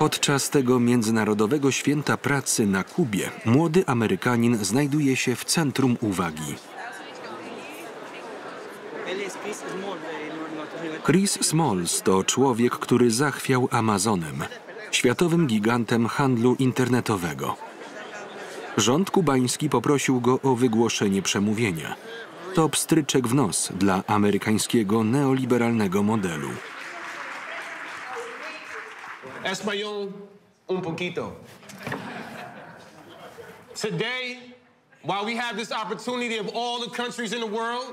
Podczas tego międzynarodowego święta pracy na Kubie młody Amerykanin znajduje się w centrum uwagi. Chris Smalls to człowiek, który zachwiał Amazonem, światowym gigantem handlu internetowego. Rząd kubański poprosił go o wygłoszenie przemówienia. To pstryczek w nos dla amerykańskiego neoliberalnego modelu. Español un poquito. Today, while we have this opportunity of all the countries in the world,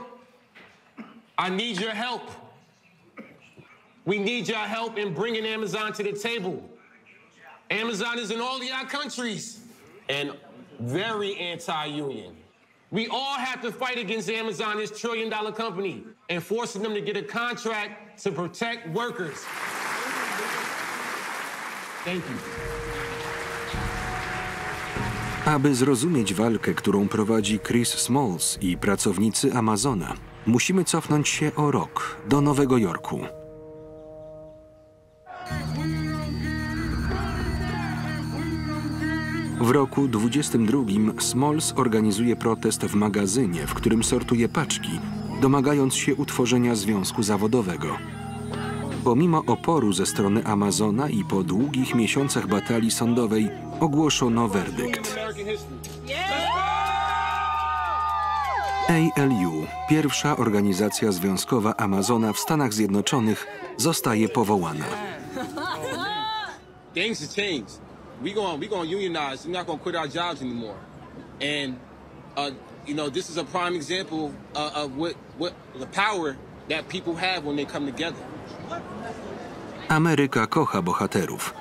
I need your help. We need your help in bringing Amazon to the table. Amazon is in all of your countries and very anti-union. We all have to fight against Amazon, this trillion-dollar company, and forcing them to get a contract to protect workers. Thank you. Aby zrozumieć walkę, którą prowadzi Chris Smalls i pracownicy Amazona, musimy cofnąć się o rok do Nowego Jorku. W roku 22 Smalls organizuje protest w magazynie, w którym sortuje paczki, domagając się utworzenia związku zawodowego. Pomimo oporu ze strony Amazona i po długich miesiącach batalii sądowej ogłoszono werdykt. ALU, pierwsza organizacja związkowa Amazona w Stanach Zjednoczonych, zostaje powołana. We gonna unionize. We're not gonna quit our jobs anymore. And you know, this is a prime example of what the power that people have when they come together. Ameryka kocha bohaterów.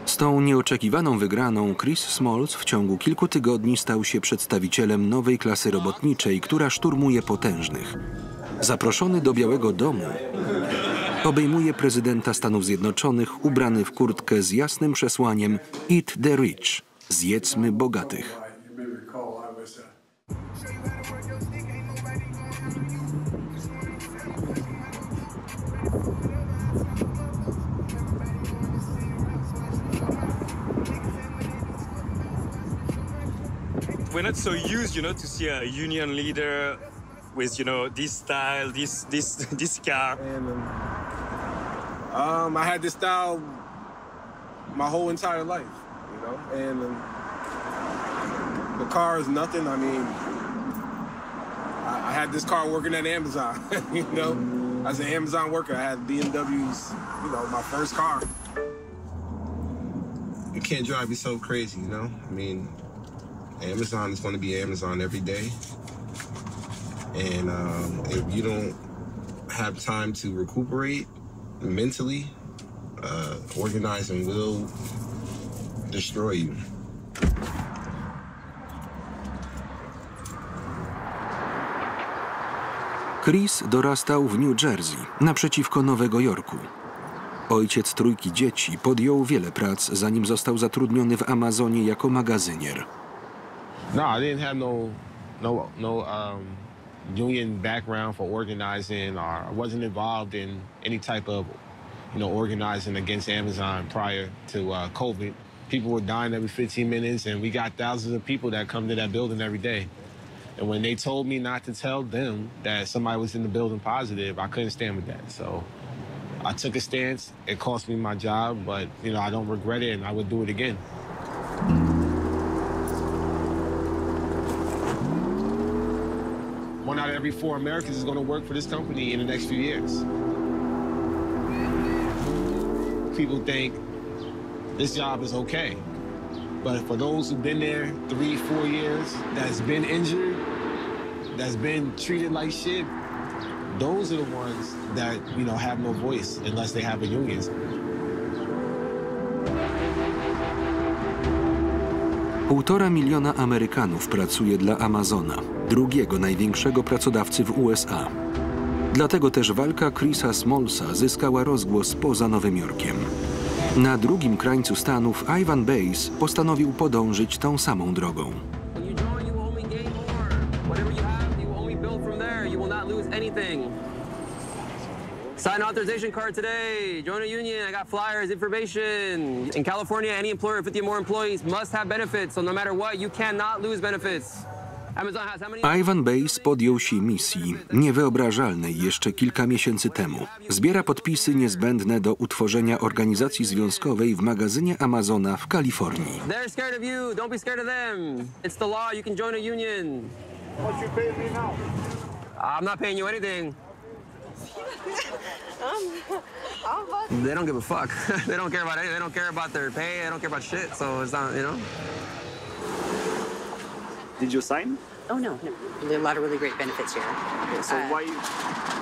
Z tą nieoczekiwaną wygraną Chris Smalls w ciągu kilku tygodni stał się przedstawicielem nowej klasy robotniczej, która szturmuje potężnych. Zaproszony do Białego Domu, obejmuje prezydenta Stanów Zjednoczonych ubrany w kurtkę z jasnym przesłaniem "Eat the rich", zjedzmy bogatych. We're not so used, to see a union leader with, this style, this car. And, I had this style my whole entire life, and the car is nothing. I mean, I had this car working at Amazon, As an Amazon worker, I had BMWs, my first car. You can't drive me so crazy, I mean, Amazon is going to be Amazon every day. And if you don't have time to recuperate mentally, organizing will destroy you. Chris dorastał w New Jersey, naprzeciwko Nowego Jorku. Ojciec trójki dzieci podjął wiele prac, zanim został zatrudniony w Amazonie jako magazynier. No, I didn't have no union background for organizing, or I wasn't involved in any type of, organizing against Amazon prior to COVID. People were dying every 15 minutes, and we got thousands of people that come to that building every day. And when they told me not to tell them that somebody was in the building positive, I couldn't stand with that. So I took a stance. It cost me my job, but, I don't regret it, and I would do it again. One out of every 4 Americans is going to work for this company in the next few years. People think this job is okay. But for those who've been there 3-4 years, that's been injured, that's been treated like shit, those are the ones that, have no voice unless they have a union. Półtora miliona Amerykanów pracuje dla Amazona, drugiego największego pracodawcy w USA. Dlatego też walka Chrisa Smallsa zyskała rozgłos poza Nowym Jorkiem. Na drugim krańcu Stanów Ivan Bays postanowił podążyć tą samą drogą. Sign authorization card today. Join a union. I got flyers, information. In California, any employer with 50 or more employees must have benefits. So no matter what, you cannot lose benefits. Amazon has how many? Ivan Bays podjął się misji niewyobrażalnej jeszcze kilka miesięcy temu. Zbiera podpisy niezbędne do utworzenia organizacji związkowej w magazynie Amazona w Kalifornii. They're scared of you. Don't be scared of them. It's the law. You can join a union. What you pay me now? I'm not paying you anything. They don't give a fuck. They don't care about anything. They don't care about their pay. They don't care about shit. So it's not, you know. Did you sign? Oh, no. There are a lot of really great benefits here. So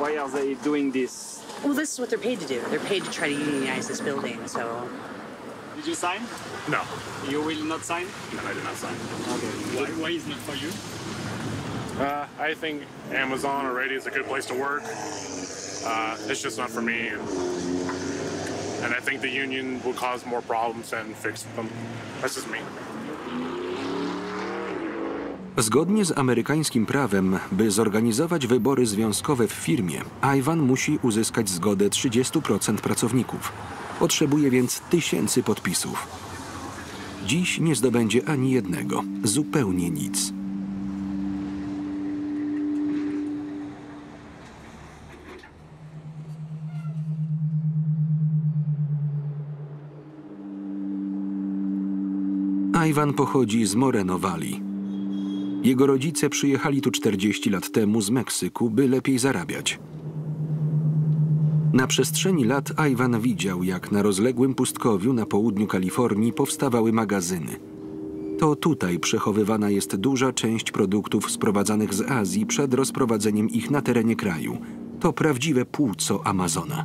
why are they doing this? Well, this is what they're paid to do. They're paid to try to unionize this building, so... Did you sign? No. You will not sign? No, I did not sign. Okay. Why is not for you? I think Amazon already is a good place to work. It's just not for me. And I think the union will cause more problems than fix them. That's just me. Zgodnie z amerykańskim prawem, by zorganizować wybory związkowe w firmie, Ivan musi uzyskać zgodę 30% pracowników. Potrzebuje więc tysięcy podpisów. Dziś nie zdobędzie ani jednego, zupełnie nic. Ivan pochodzi z Moreno Valley. Jego rodzice przyjechali tu 40 lat temu z Meksyku, by lepiej zarabiać. Na przestrzeni lat Ivan widział, jak na rozległym pustkowiu na południu Kalifornii powstawały magazyny. To tutaj przechowywana jest duża część produktów sprowadzanych z Azji przed rozprowadzeniem ich na terenie kraju. To prawdziwe płuco Amazona.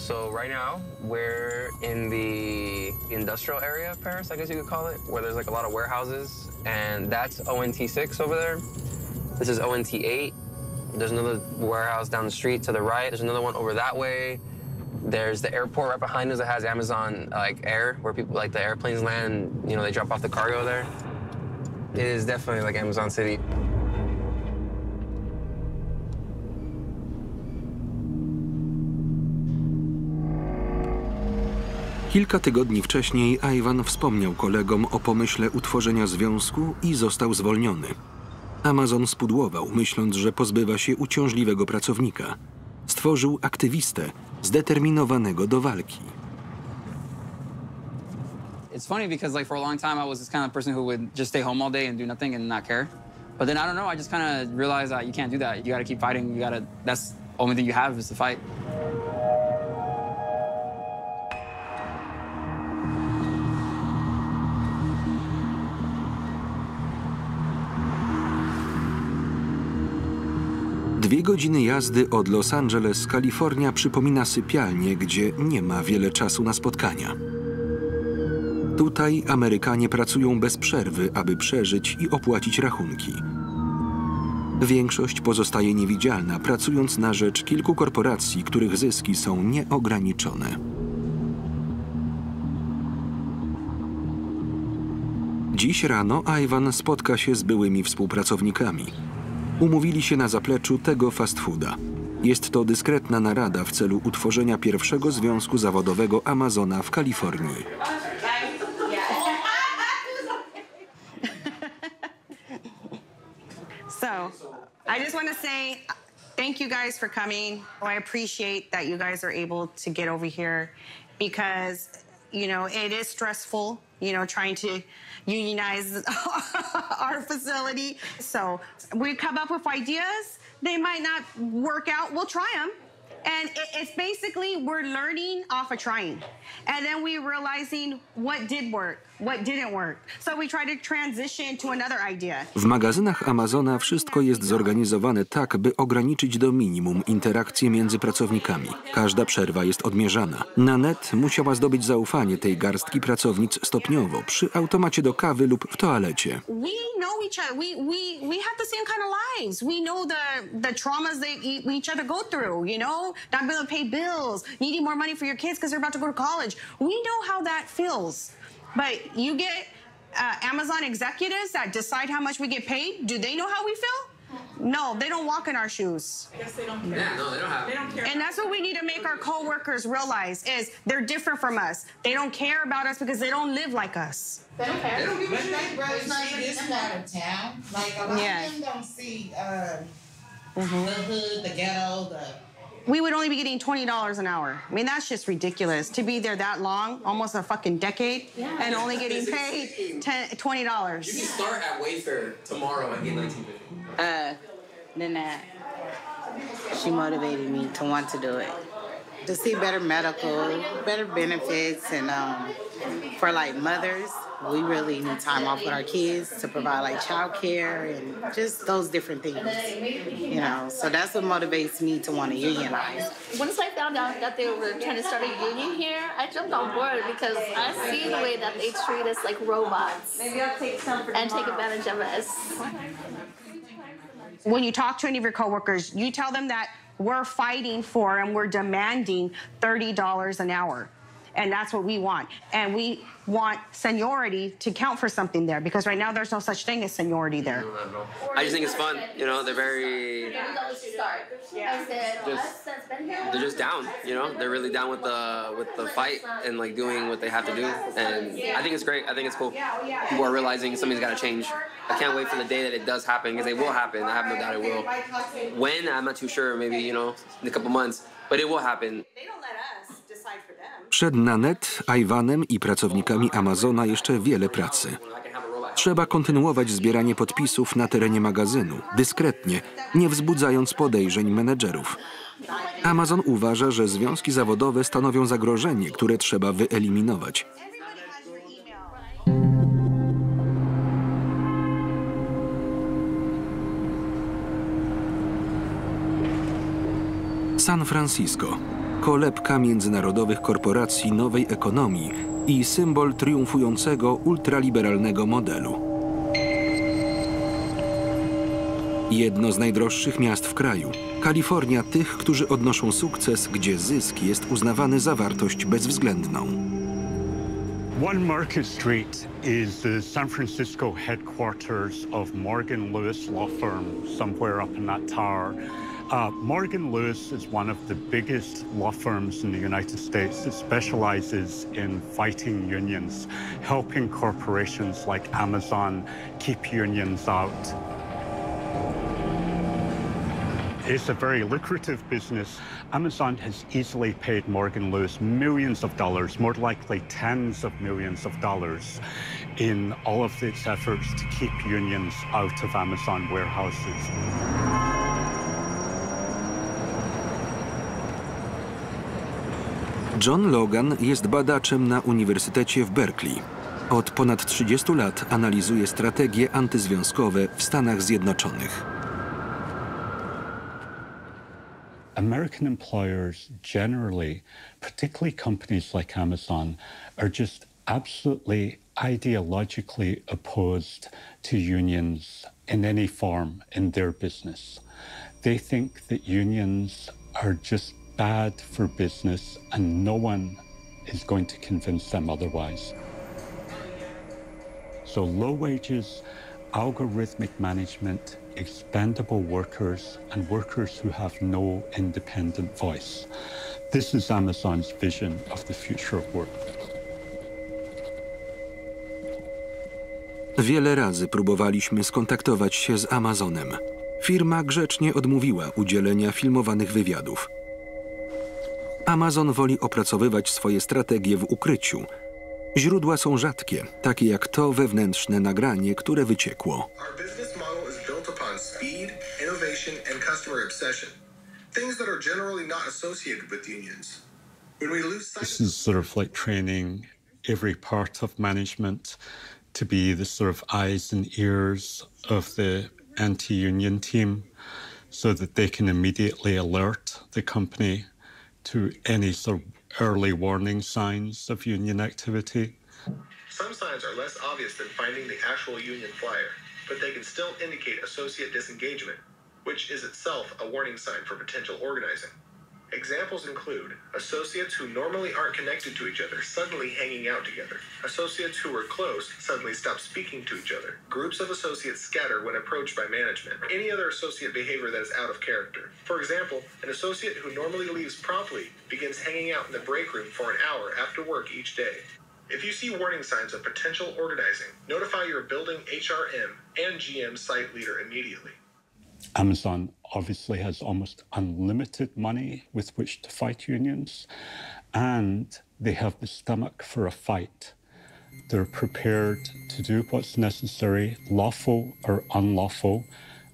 So right now, we're in the industrial area of Paris, I guess you could call it, where there's like a lot of warehouses, and that's ONT6 over there. This is ONT8. There's another warehouse down the street to the right. There's another one over that way. There's the airport right behind us that has Amazon Air, where people like the airplanes land, and, you know, they drop off the cargo there. It is definitely like Amazon City. Kilka tygodni wcześniej Ivan wspomniał kolegom o pomyśle utworzenia związku i został zwolniony. Amazon spudłował, myśląc, że pozbywa się uciążliwego pracownika. Stworzył aktywistę, zdeterminowanego do walki. It's funny because like for a long time I was this kind of person who would just stay home all day and do nothing and not care. But then I don't know, I just kind of realized that you can't do that. You got to keep fighting. That's the only thing you have is to fight. Dwie godziny jazdy od Los Angeles, Kalifornia przypomina sypialnię, gdzie nie ma wiele czasu na spotkania. Tutaj Amerykanie pracują bez przerwy, aby przeżyć i opłacić rachunki. Większość pozostaje niewidzialna, pracując na rzecz kilku korporacji, których zyski są nieograniczone. Dziś rano Ivan spotka się z byłymi współpracownikami. Umówili się na zapleczu tego fast fooda. Jest to dyskretna narada w celu utworzenia pierwszego związku zawodowego Amazona w Kalifornii. So, I just want to say thank you guys for coming. I appreciate that you guys are able to get over here because, you know, it is stressful, you know, trying to unionize our facility. So we come up with ideas. They might not work out. We'll try them. And it's basically we're learning off of trying. And then we're realizing what did work, what didn't work. So we tried to transition to another idea. W magazynach Amazona wszystko jest zorganizowane tak, by ograniczyć do minimum interakcje między pracownikami. Każda przerwa jest odmierzana. Nanette musiała zdobyć zaufanie tej garstki pracownic stopniowo, przy automacie do kawy lub w toalecie. We know each other. We have the same kind of lives. We know the traumas that each other go through, you know? Not being able to pay bills, needing more money for your kids because they're about to go to college. We know how that feels. But you get Amazon executives that decide how much we get paid. Do they know how we feel? No, they don't walk in our shoes. I guess they don't care. Yeah, no, they don't have it. They don't care. And that's what we need to make our coworkers realize is they're different from us. They don't care about us because they don't live like us. They don't care. They don't give a shit. Brothers see this part of town. Like a lot of them don't see the hood, the ghetto, we would only be getting $20 an hour. I mean, that's just ridiculous. To be there that long, almost a fucking decade, and only getting paid $20. You can start at Wayfair tomorrow and get $19.50. Nanette, she motivated me to want to do it. To see better medical, better benefits, and for like mothers, we really need time off with our kids to provide like childcare and just those different things, you know. So that's what motivates me to want to unionize. Once I found out that they were trying to start a union here, I jumped on board because I see the way that they treat us like robots. Maybe I'll take some and take advantage of us. When you talk to any of your coworkers, you tell them that we're fighting for and we're demanding $30 an hour. And that's what we want. And we want seniority to count for something there because right now there's no such thing as seniority there. I just think it's fun. You know, they're very... They're just down, you know? They're really down with the fight and like doing what they have to do. And I think it's great. I think it's cool. People are realizing something's got to change. I can't wait for the day that it does happen because it will happen. I have no doubt it will. When? I'm not too sure. Maybe, you know, in a couple months. But it will happen. They don't let us decide for them. Przed Nanette, Ivanem i pracownikami Amazona jeszcze wiele pracy. Trzeba kontynuować zbieranie podpisów na terenie magazynu, dyskretnie, nie wzbudzając podejrzeń menedżerów. Amazon uważa, że związki zawodowe stanowią zagrożenie, które trzeba wyeliminować. San Francisco. Kolebka międzynarodowych korporacji nowej ekonomii i symbol triumfującego ultraliberalnego modelu. Jedno z najdroższych miast w kraju. Kalifornia tych, którzy odnoszą sukces, gdzie zysk jest uznawany za wartość bezwzględną. One Market Street is the San Francisco headquarters of Morgan Lewis law firm, somewhere up in that tower. Morgan Lewis is one of the biggest law firms in the United States that specializes in fighting unions, helping corporations like Amazon keep unions out. It's a very lucrative business. Amazon has easily paid Morgan Lewis millions of dollars, more likely tens of millions of dollars, in all of its efforts to keep unions out of Amazon warehouses. John Logan jest badaczem na Uniwersytecie w Berkeley. Od ponad 30 lat analizuje strategie antyzwiązkowe w Stanach Zjednoczonych. American employers generally, particularly companies like Amazon, are just absolutely ideologically opposed to unions in any form in their business. They think that unions are just bad for business and no one is going to convince them otherwise. So low wages, algorithmic management, expendable workers, and workers who have no independent voice. This is Amazon's vision of the future of work. Wiele razy próbowaliśmy skontaktować się z Amazonem. Firma grzecznie odmówiła udzielenia filmowanych wywiadów. Amazon woli opracowywać swoje strategie w ukryciu. Źródła są rzadkie, takie jak to wewnętrzne nagranie, które wyciekło. This is sort of like training every part of management to be the sort of eyes and ears of the anti-union team so that they can immediately alert the company to any sort of early warning signs of union activity. Some signs are less obvious than finding the actual union flyer, but they can still indicate associate disengagement, which is itself a warning sign for potential organizing. Examples include associates who normally aren't connected to each other suddenly hanging out together, associates who were close suddenly stop speaking to each other, groups of associates scatter when approached by management, or any other associate behavior that is out of character. For example, an associate who normally leaves promptly begins hanging out in the break room for an hour after work each day. If you see warning signs of potential organizing, notify your building HRM and GM site leader immediately. Amazon obviously has almost unlimited money with which to fight unions, and they have the stomach for a fight. They're prepared to do what's necessary, lawful or unlawful,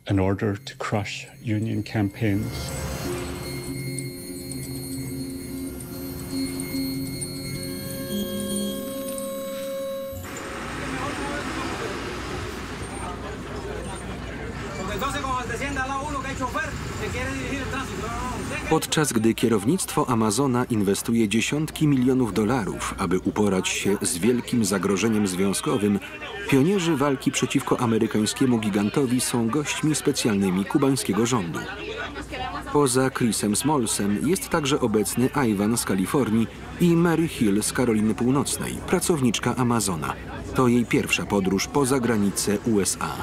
in order to crush union campaigns. Podczas gdy kierownictwo Amazona inwestuje dziesiątki milionów dolarów, aby uporać się z wielkim zagrożeniem związkowym, pionierzy walki przeciwko amerykańskiemu gigantowi są gośćmi specjalnymi kubańskiego rządu. Poza Chrisem Smallsem jest także obecny Ivan z Kalifornii i Mary Hill z Karoliny Północnej, pracowniczka Amazona. To jej pierwsza podróż poza granice USA.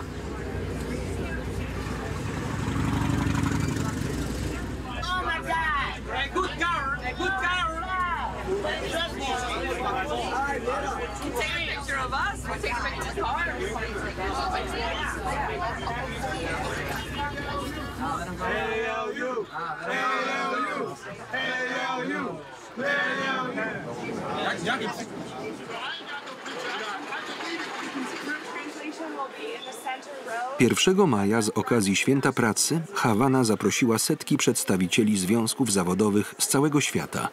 Pierwszego maja z okazji Święta Pracy Hawana zaprosiła setki przedstawicieli związków zawodowych z całego świata.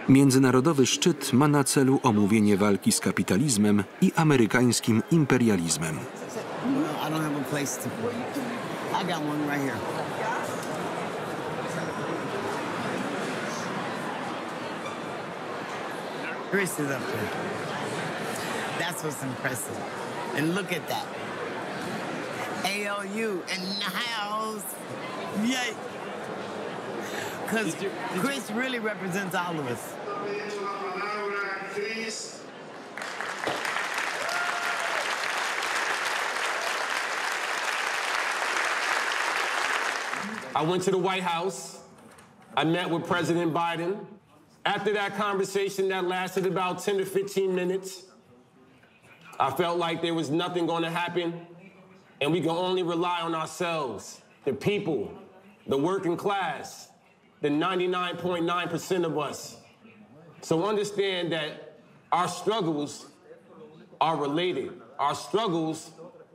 Międzynarodowy szczyt ma na celu omówienie walki z kapitalizmem i amerykańskim imperializmem. Chris is up there. That's what's impressive. And look at that. ALU in the house. Yay. Because Chris really represents all of us. I went to the White House. I met with President Biden. After that conversation that lasted about 10 to 15 minutes, I felt like there was nothing going to happen, and we can only rely on ourselves, the people, the working class, the 99.9% of us. So understand that our struggles are related. Our struggles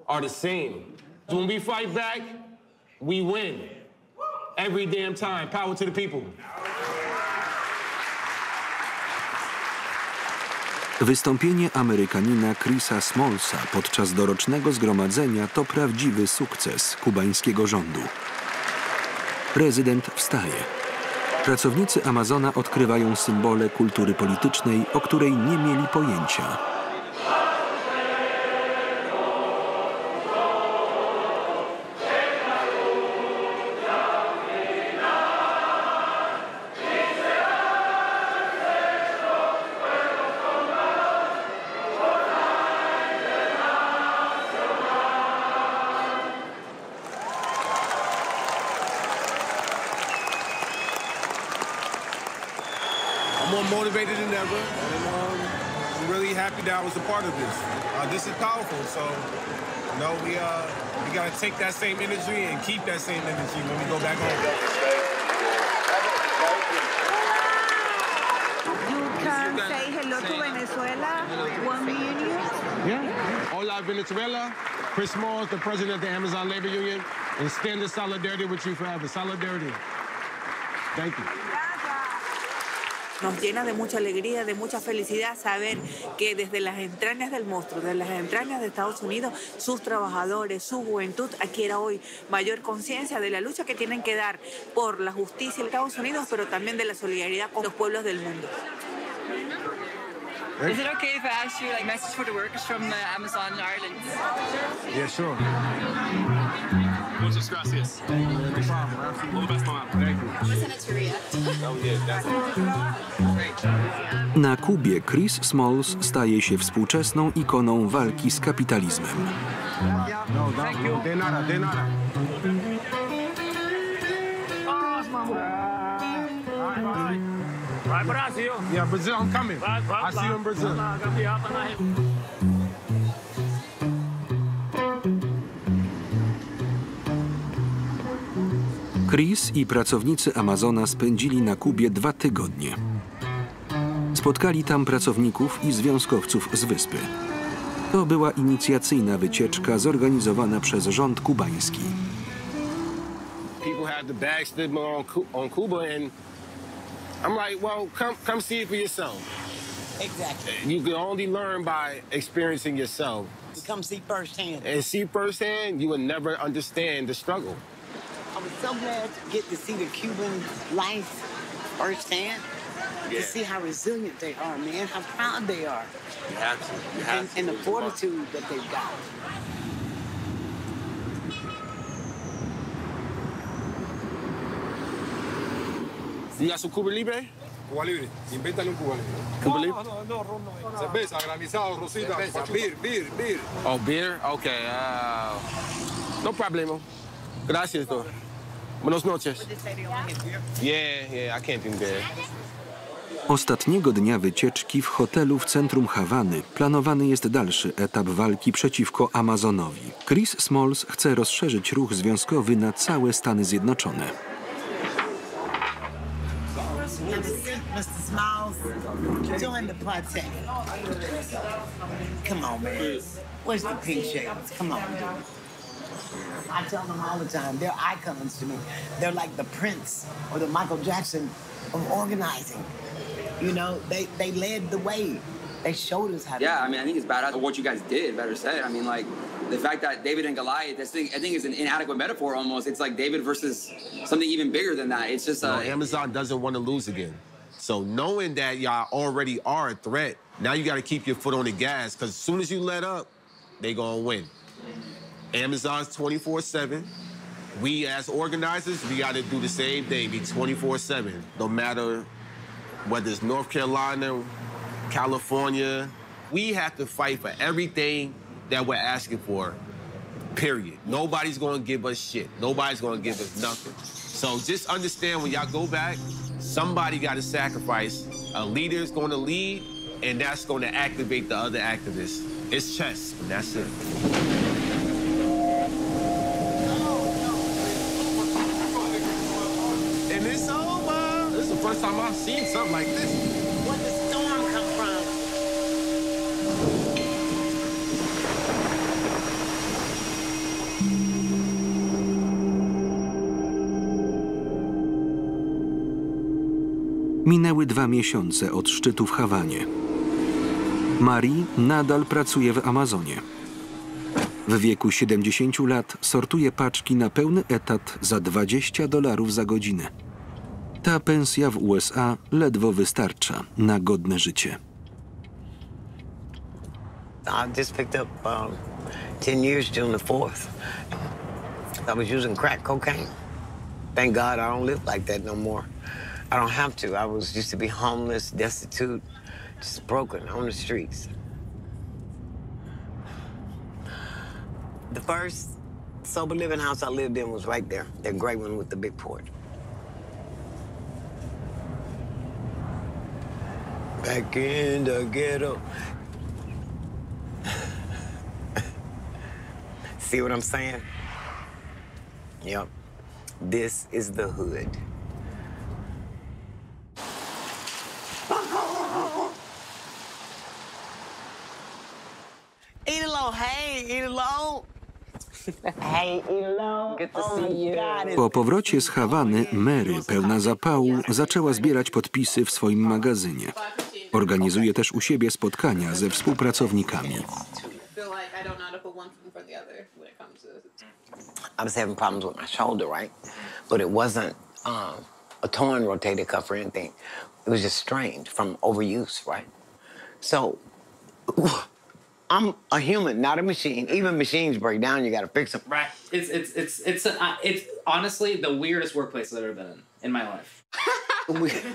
are the same. When we fight back, we win. Every damn time. Power to the people. Wystąpienie Amerykanina Chrisa Smallsa podczas dorocznego zgromadzenia to prawdziwy sukces kubańskiego rządu. Prezydent wstaje. Pracownicy Amazona odkrywają symbole kultury politycznej, o której nie mieli pojęcia. Motivated than ever, and I'm really happy that I was a part of this. This is powerful, so you know we gotta take that same energy and keep that same energy when we go back home. You can say hello to Venezuela, one union. Yeah. Hola, Venezuela. Chris Smalls, the president of the Amazon Labor Union, and stand in solidarity with you forever. Solidarity. Thank you. Nos llena de mucha alegría, de mucha felicidad saber que desde las entrañas del monstruo, desde las entrañas de Estados Unidos, sus trabajadores, su juventud adquiera hoy mayor conciencia de la lucha que tienen que dar por la justicia en Estados Unidos, pero también de la solidaridad con los pueblos del mundo. Is it okay if I ask you like message for the workers from Amazon Ireland? Yeah, sure. Muchas gracias. All the best, Mom. Thank you. I'm gonna send it to Ria. Oh, yeah, definitely. Na Kubie Chris Smalls staje się współczesną ikoną walki z kapitalizmem. No, de nada, de nada. Yeah, Brazil, I'm coming. I see you in Brazil. Chris i pracownicy Amazona spędzili na Kubie 2 tygodnie. Spotkali tam pracowników i związkowców z wyspy. To była inicjacyjna wycieczka zorganizowana przez rząd kubański. People have the bag stigma on Cuba, and I'm like, well, come see it for yourself. Exactly. You can only learn by experiencing yourself. Come see firsthand. And see firsthand, you will never understand the struggle. I was so glad to get to see the Cuban life firsthand. Yeah. To see how resilient they are, man, how proud they are. You have to. You have to. And the fortitude that they've got. You got some Cuba Libre? Cuba Libre. Invéntale un Cuba Libre. Cuba Libre? No. Cerveza, granizado, rosita. Beer. Oh, beer? Okay. No problemo. Gracias, though. Buenas noches. Yeah, I can't drink beer. Ostatniego dnia wycieczki w hotelu w centrum Hawany planowany jest dalszy etap walki przeciwko Amazonowi. Chris Smalls chce rozszerzyć ruch związkowy na całe Stany Zjednoczone. Mr. Smalls, join the party. Come on, man. Where's the pink shades? Come on, dude. I tell them all the time, they're icons to me. They're like the Prince or the Michael Jackson of organizing. You know, they led the way. They showed us how to. Yeah, I mean, I think it's badass what you guys did, better said. I mean, like, the fact that David and Goliath, I think is an inadequate metaphor almost. It's like David versus something even bigger than that. It's just... Amazon doesn't want to lose again. So knowing that y'all already are a threat, now you got to keep your foot on the gas, because as soon as you let up, they going to win. Amazon's 24/7. We as organizers, we got to do the same thing, be 24/7, no matter whether it's North Carolina, California. We have to fight for everything that we're asking for, period. Nobody's going to give us shit. Nobody's going to give us nothing. So just understand when y'all go back, somebody got to sacrifice. A leader's going to lead, and that's going to activate the other activists. It's chess, and that's it. And it's over. This is the first time I've seen something like this. Where did the storm come from? Minęły 2 miesiące od szczytu w Hawanie. Marie nadal pracuje w Amazonie. W wieku 70 lat sortuje paczki na pełny etat za $20 za godzinę. Ta pensja w USA ledwo wystarcza na godne życie. I just picked up 10 years June the 4th. I was using crack cocaine. Thank God I don't live like that no more. I don't have to. I used to be homeless, destitute, just broken on the streets. The first sober living house I lived in was right there, that gray one with the big porch. Back in the ghetto. See what I'm saying? Yep. This is the hood. Eat it low, hey, eat it low. Po powrocie z Hawany Mary, pełna zapału, zaczęła zbierać podpisy w swoim magazynie. Organizuje też u siebie spotkania ze współpracownikami. I was having problems with my shoulder, right? But it wasn't a torn rotator cuff or anything. It was just strained from overuse, right? So I'm a human, not a machine. Even machines break down, you got to fix them. Right. It's honestly the weirdest workplace I've ever been in my life.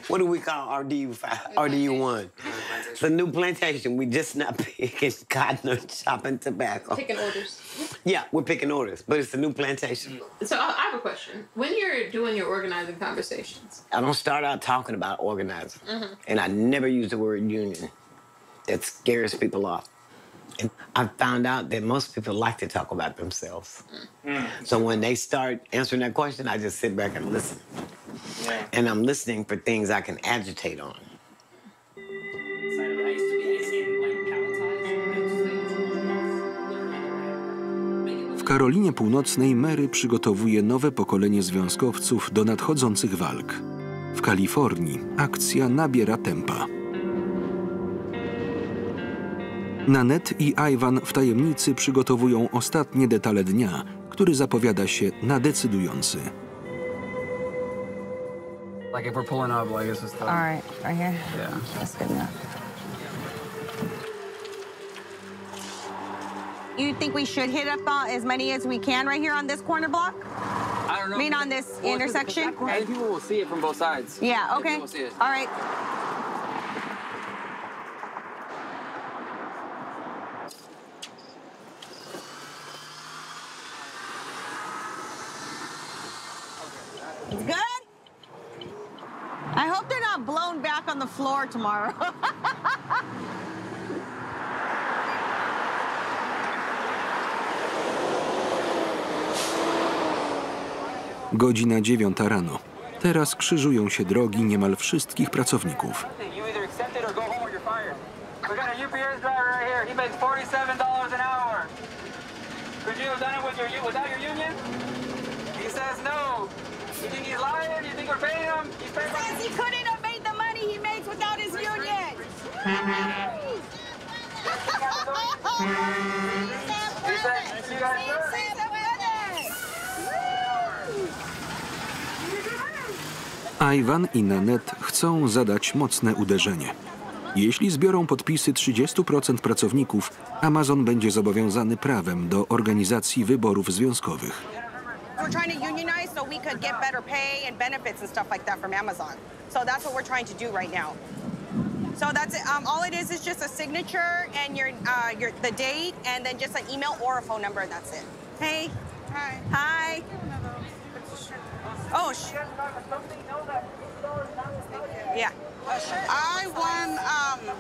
What do we call RDU5? RDU1. It's a new plantation. We just not picking cotton or chopping tobacco. Picking orders. Yeah, we're picking orders, but it's a new plantation. So I have a question. When you're doing your organizing conversations, I don't start out talking about organizing, and I never use the word union. That scares people off. And I found out that most people like to talk about themselves. So when they start answering that question, I just sit back and listen. Yeah. And I'm listening for things I can agitate on. W Karolinie Północnej Mary przygotowuje nowe pokolenie związkowców do nadchodzących walk. W Kalifornii akcja nabiera tempa. Nanette i Ivan w tajemnicy przygotowują ostatnie detale dnia, który zapowiada się na decydujący. Like if we're pulling up, like it's just. All right, right here. Yeah, that's good enough. You think we should hit up as many as we can right here on this corner block? I don't know. I mean, on this intersection? I think people will see it from both sides. Yeah, okay. People will see it. All right. It's good? I hope they're not blown back on the floor tomorrow. Godzina 9 rano. Teraz krzyżują się drogi niemal wszystkich pracowników. You think he's lying? You think we're paying him? He says he couldn't have made the money he makes without his union. Ivan i Nanette chcą zadać mocne uderzenie. Jeśli zbiorą podpisy 30% pracowników, Amazon będzie zobowiązany prawem do organizacji wyborów związkowych. We're trying to unionize so we could get better pay and benefits and stuff like that from Amazon. So that's what we're trying to do right now. So that's it. All it is just a signature and your the date and then just an email or a phone number and that's it. Hey. Hi. Hi. Oh, yeah. I want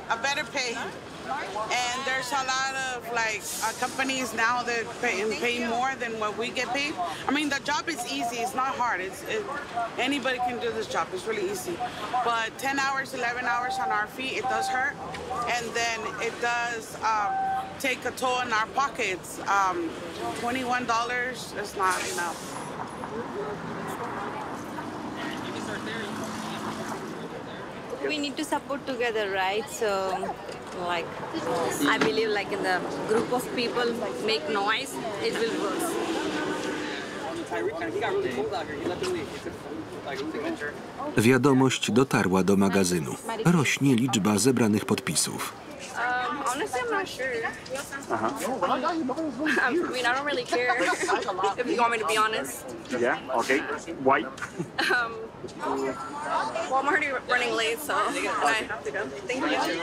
a better pay, and there's a lot of companies now that pay more than what we get paid. I mean, the job is easy. It's not hard. Anybody can do this job. It's really easy. But 10 hours, 11 hours on our feet, it does hurt, and then it does take a toll in our pockets. $21 is not enough. We need to support together, right? So, I believe in the group of people make noise, it will work. Wiadomość dotarła do magazynu. Rośnie liczba zebranych podpisów. Honestly, I'm not sure. I mean, I don't really care if you want me to be honest. Yeah, okay. Why? Well, I'm already running late, so I have to go. Thank you.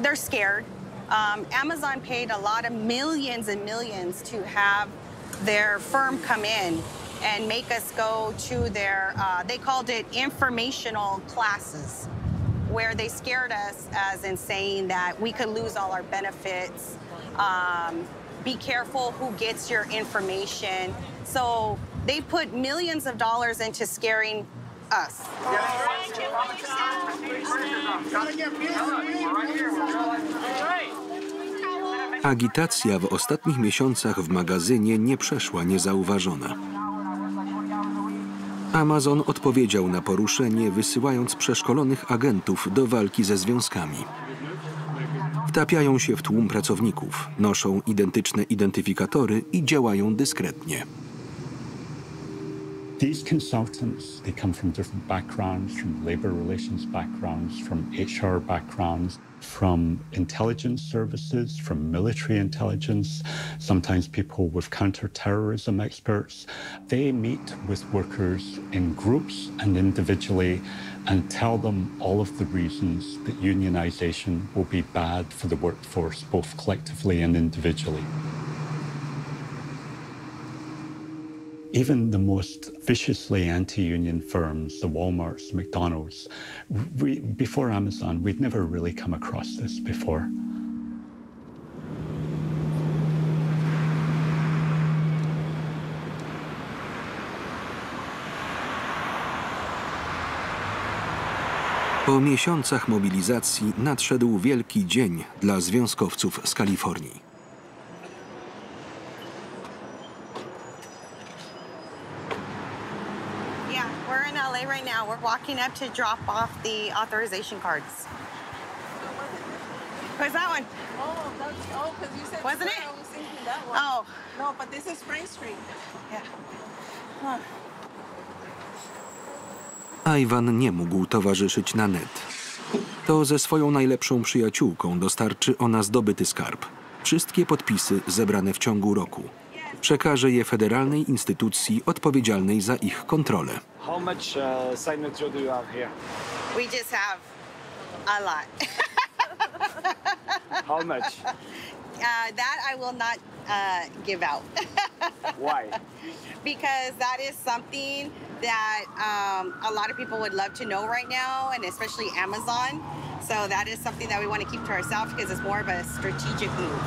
They're scared. Amazon paid a lot of millions and millions to have their firm come in and make us go to their, they called it informational classes, where they scared us as in saying that we could lose all our benefits. Be careful who gets your information. So they put millions of dollars into scaring us. Agitacja w ostatnich miesiącach w magazynie nie przeszła niezauważona. Amazon odpowiedział na poruszenie, wysyłając przeszkolonych agentów do walki ze związkami. Wtapiają się w tłum pracowników, noszą identyczne identyfikatory i działają dyskretnie. These consultants, they come from different backgrounds, from labor relations backgrounds, from HR backgrounds, from intelligence services, from military intelligence, sometimes people with counter-terrorism experts. They meet with workers in groups and individually and tell them all of the reasons that unionization will be bad for the workforce, both collectively and individually. Even the most viciously anti-union firms, the Walmarts, McDonald's, before Amazon, we'd never really come across this before. Po miesiącach mobilizacji nadszedł wielki dzień dla związkowców z Kalifornii. We're walking up to drop off the authorization cards. Where's that one? Oh, because you said wasn't it? I was thinking that one. Oh. No, but this is Spring Street. Yeah. Huh. Iwan nie mógł towarzyszyć na net. To ze swoją najlepszą przyjaciółką dostarczy ona zdobyty skarb. Wszystkie podpisy zebrane w ciągu roku. Przekaże je federalnej instytucji odpowiedzialnej za ich kontrolę. How much signature do you have here? We just have a lot. How much? That I will not give out. Why? Because that is something that a lot of people would love to know right now, and especially Amazon. So that is something that we want to keep to ourselves because it's more of a strategic move.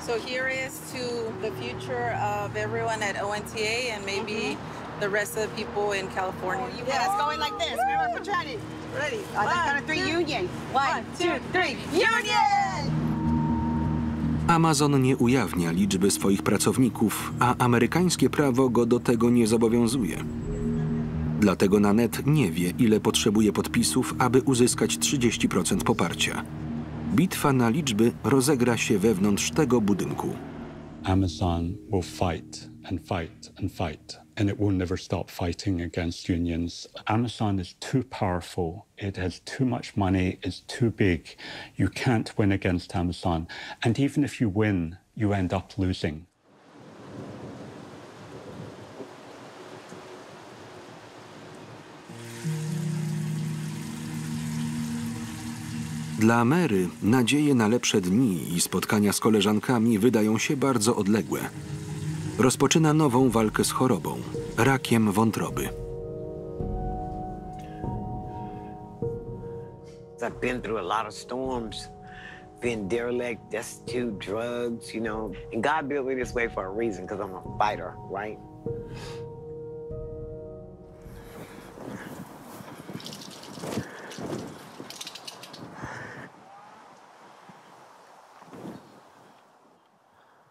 So here is to the future of everyone at ONTA and maybe the rest of the people in California. Yeah, it's going like this. Remember, we're trying to. Ready? On the count of three, union. 1, 2, 3, union! Amazon nie ujawnia liczby swoich pracowników, a amerykańskie prawo go do tego nie zobowiązuje. Dlatego na net nie wie, ile potrzebuje podpisów, aby uzyskać 30% poparcia. Bitwa na liczby rozegra się wewnątrz tego budynku. Amazon will fight and fight and fight, and it will never stop fighting against unions. Amazon is too powerful. It has too much money. It's too big. You can't win against Amazon. And even if you win, you end up losing. Dla Mary nadzieje na lepsze dni i spotkania z koleżankami wydają się bardzo odległe. Rozpoczyna nową walkę z chorobą, rakiem wątroby. I've been through a lot of storms, being derelict, destitute, drugs, you know. And God built me this way for a reason, because I'm a fighter, right?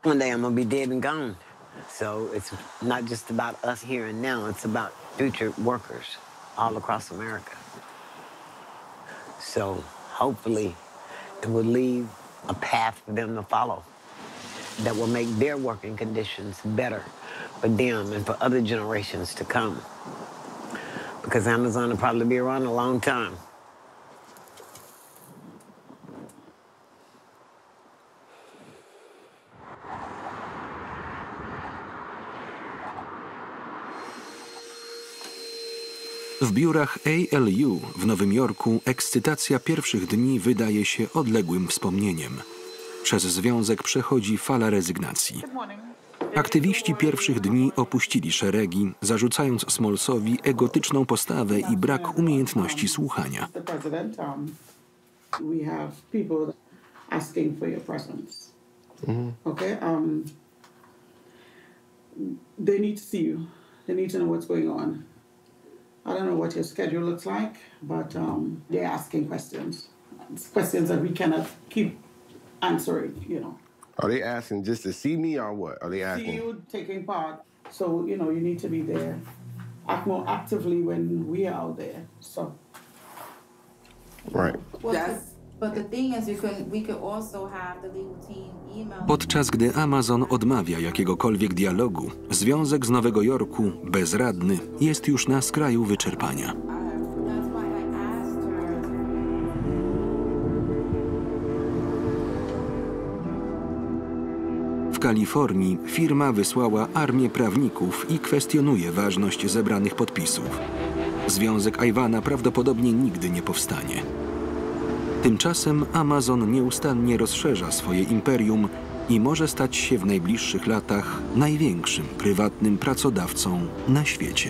One day I'm gonna be dead and gone. So it's not just about us here and now, it's about future workers all across America. So hopefully it will leave a path for them to follow that will make their working conditions better for them and for other generations to come. Because Amazon will probably be around a long time. W biurach ALU w Nowym Jorku ekscytacja pierwszych dni wydaje się odległym wspomnieniem. Przez związek przechodzi fala rezygnacji. Aktywiści pierwszych dni opuścili szeregi, zarzucając Smallsowi egotyczną postawę i brak umiejętności słuchania. They need to see you. They need to know what's going on. I don't know what your schedule looks like, but they're asking questions. questions that we cannot keep answering, you know. Are they asking just to see me or what? Are they asking? See you taking part. So, you know, you need to be there. Act more actively when we are out there. So. Right. But the thing is, we could also have the legal team email. Podczas gdy Amazon odmawia jakiegokolwiek dialogu, związek z Nowego Jorku, bezradny, jest już na skraju wyczerpania. W Kalifornii firma wysłała armię prawników i kwestionuje ważność zebranych podpisów. Związek Iwana prawdopodobnie nigdy nie powstanie. Tymczasem Amazon nieustannie rozszerza swoje imperium i może stać się w najbliższych latach największym prywatnym pracodawcą na świecie.